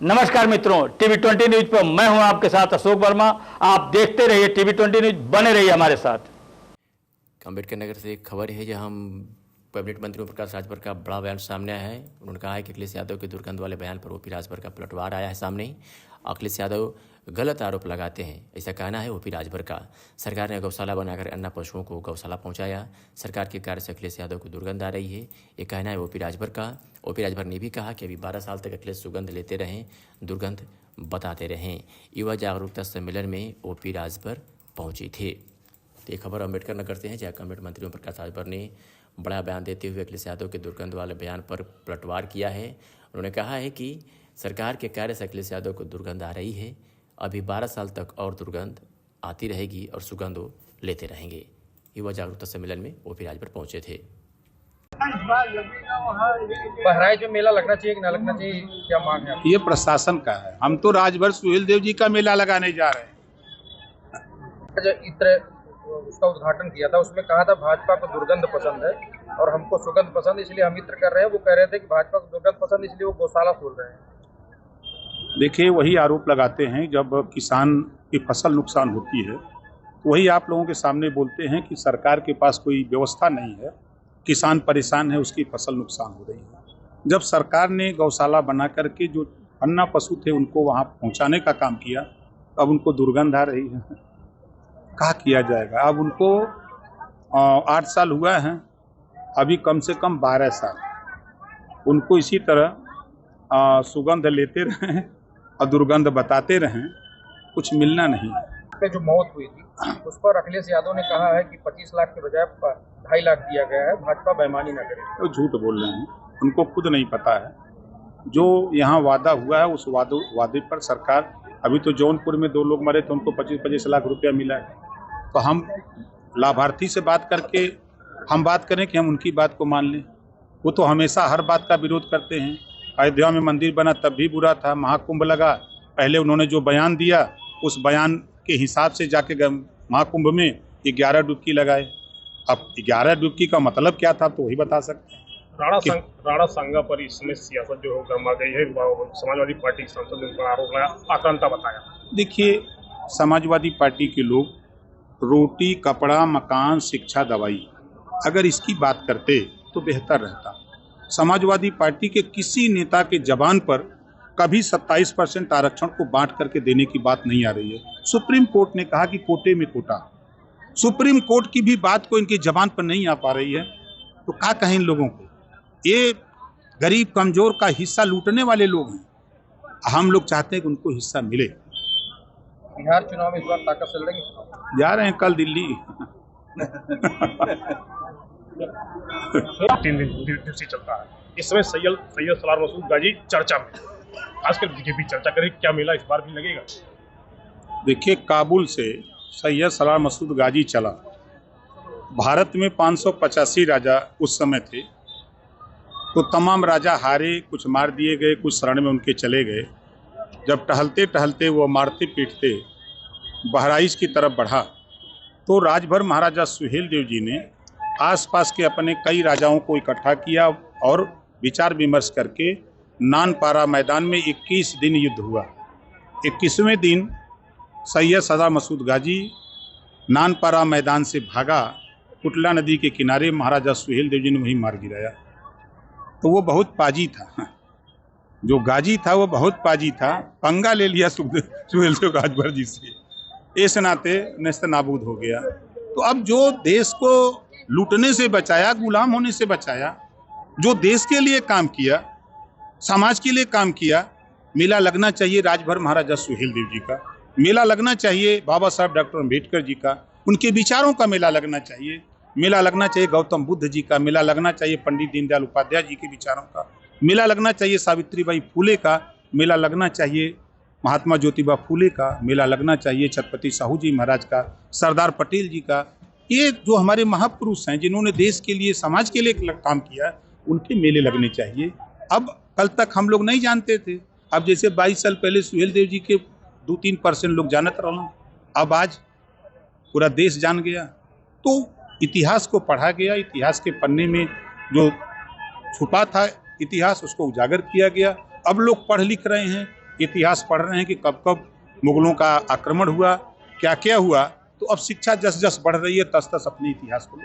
नमस्कार मित्रों, TV 20 news पर मैं हूं आपके साथ अशोक वर्मा। आप देखते रहिए टीवी 20 न्यूज, बने रहिए हमारे साथ। अम्बेडकर नगर से एक खबर है जहां कैबिनेट मंत्री प्रकाश राजभर का बड़ा बयान सामने आया है। उन्होंने कहा है कि अखिलेश यादव के दुर्गंध वाले बयान पर ओपी राजभर का पलटवार आया है सामने। अखिलेश यादव गलत आरोप लगाते हैं, ऐसा कहना है ओपी राजभर का। सरकार ने गौशाला बनाकर अन्य पशुओं को गौशाला पहुंचाया। सरकार के कार्य से अखिलेश यादव को दुर्गंध आ रही है, ये कहना है ओपी राजभर का। ओपी राजभर ने भी कहा कि अभी 12 साल तक अखिलेश सुगंध लेते रहें, दुर्गंध बताते रहें। युवा जागरूकता सम्मेलन में ओपी राजभर पहुंचे थे। तो ये खबर अम्बेडकर नगर से है, जहाँ कैबिनेट मंत्री प्रकाश राजभर ने बड़ा बयान देते हुए अखिलेश यादव के दुर्गंध वाले बयान पर पलटवार किया है। उन्होंने कहा है कि सरकार के कार्य से अखिलेश यादव को दुर्गंध आ रही है, अभी 12 साल तक और दुर्गंध आती रहेगी और सुगंध लेते रहेंगे। युवा जागरूकता सम्मेलन में ओपी राजभर पहुंचे थे। बहराइच में मेला लगना चाहिए कि ना लगना चाहिए, क्या मांग है? ये प्रशासन का है। हम तो राजभर सुहेल देव जी का मेला लगाने जा रहे हैं। इत्र उसका उद्घाटन किया था, उसमें कहा था भाजपा को दुर्गंध पसंद है और हमको सुगंध पसंद, इसलिए हम इत्र कर रहे हैं। वो कह रहे थे कि भाजपा को दुर्गंध पसंद, इसलिए वो गौशाला खोल रहे हैं। देखिए, वही आरोप लगाते हैं जब किसान की फसल नुकसान होती है, तो वही आप लोगों के सामने बोलते हैं कि सरकार के पास कोई व्यवस्था नहीं है, किसान परेशान है, उसकी फसल नुकसान हो रही है। जब सरकार ने गौशाला बना करके जो अन्ना पशु थे उनको वहाँ पहुँचाने का काम किया, अब उनको दुर्गंध आ रही है। कहा किया जाएगा? अब उनको 8 साल हुआ है, अभी कम से कम 12 साल उनको इसी तरह सुगंध लेते रहें और दुर्गंध बताते रहें, कुछ मिलना नहीं। पे जो मौत हुई थी उस पर अखिलेश यादव ने कहा है कि 25 लाख के बजाय 2.5 लाख दिया गया है, भाजपा बेईमानी न करे। वो झूठ बोल रहे हैं, उनको खुद नहीं पता है। जो यहाँ वादा हुआ है उस वादे पर सरकार, अभी तो जौनपुर में 2 लोग मरे थे, उनको 25-25 लाख रुपया मिला है। तो हम लाभार्थी से बात करके हम बात करें कि हम उनकी बात को मान लें? वो तो हमेशा हर बात का विरोध करते हैं। अयोध्या में मंदिर बना तब भी बुरा था, महाकुंभ लगा, पहले उन्होंने जो बयान दिया उस बयान के हिसाब से जाके महाकुंभ में 11 डुबकी लगाए। अब 11 डुबकी का मतलब क्या था तो वही बता सकते हैं। राणा संघा पर इस समय सियासत जो गर्मा गई है, समाजवादी पार्टी के सांसद ने आरोप लगाया, आक्रांता बताया। देखिए, समाजवादी पार्टी के लोग रोटी, कपड़ा, मकान, शिक्षा, दवाई, अगर इसकी बात करते तो बेहतर रहता। समाजवादी पार्टी के किसी नेता के जबान पर कभी 27% आरक्षण को बांट करके देने की बात नहीं आ रही है। सुप्रीम कोर्ट ने कहा कि कोटे में कोटा, सुप्रीम कोर्ट की भी बात को इनकी जबान पर नहीं आ पा रही है, तो क्या कहें इन लोगों को? ये गरीब कमजोर का हिस्सा लूटने वाले लोग हैं। हम लोग चाहते हैं कि उनको हिस्सा मिले। बिहार चुनाव में इस बार ताकत चल रही है, जा रहे हैं कल दिल्ली। 3 दिवसीय चलता है। इस समय सैयद सलार मसूद गाजी चर्चा में, खासकर बीजेपी चर्चा करे, क्या मेला इस बार भी लगेगा? देखिए, काबुल से सैयद सलार मसूद गाजी चला। भारत में 585 राजा उस समय थे, तो तमाम राजा हारे, कुछ मार दिए गए, कुछ शरण में उनके चले गए। जब टहलते टहलते वो मारते पीटते बहराइच की तरफ बढ़ा, तो राजभर महाराजा सुहेल देव जी ने आसपास के अपने कई राजाओं को इकट्ठा किया और विचार विमर्श करके नानपारा मैदान में 21 दिन युद्ध हुआ। 21वें दिन सैयद सलार मसूद गाजी नानपारा मैदान से भागा, कुटला नदी के किनारे महाराजा सुहेल देव जी ने वहीं मार गिराया। तो वो बहुत पाजी था, जो गाजी था वो बहुत पाजी था, पंगा ले लिया सुहेल देव राजभर जी से, इस नाते नेस्त नाबूद हो गया। तो अब जो देश को लूटने से बचाया, गुलाम होने से बचाया, जो देश के लिए काम किया, समाज के लिए काम किया, मेला लगना चाहिए राजभर महाराजा सुहेल देव जी का, मेला लगना चाहिए बाबा साहब डॉक्टर अम्बेडकर जी का, उनके विचारों का मेला लगना चाहिए, मेला लगना चाहिए गौतम बुद्ध जी का, मेला लगना चाहिए पंडित दीनदयाल उपाध्याय जी के विचारों का, मेला लगना चाहिए सावित्रीबाई फुले का, मेला लगना चाहिए महात्मा ज्योतिबा फुले का, मेला लगना चाहिए छत्रपति साहू जी महाराज का, सरदार पटेल जी का। ये जो हमारे महापुरुष हैं जिन्होंने देश के लिए, समाज के लिए काम किया, उनके मेले लगने चाहिए। अब कल तक हम लोग नहीं जानते थे, अब जैसे 22 साल पहले सुहेल देव जी के 2-3% लोग जानत रहा, अब आज पूरा देश जान गया। तो इतिहास को पढ़ा गया, इतिहास के पन्ने में जो छुपा था इतिहास उसको उजागर किया गया। अब लोग पढ़ लिख रहे हैं, इतिहास पढ़ रहे हैं कि कब कब मुगलों का आक्रमण हुआ, क्या क्या हुआ। तो अब शिक्षा जस जस बढ़ रही है तस तस अपने इतिहास को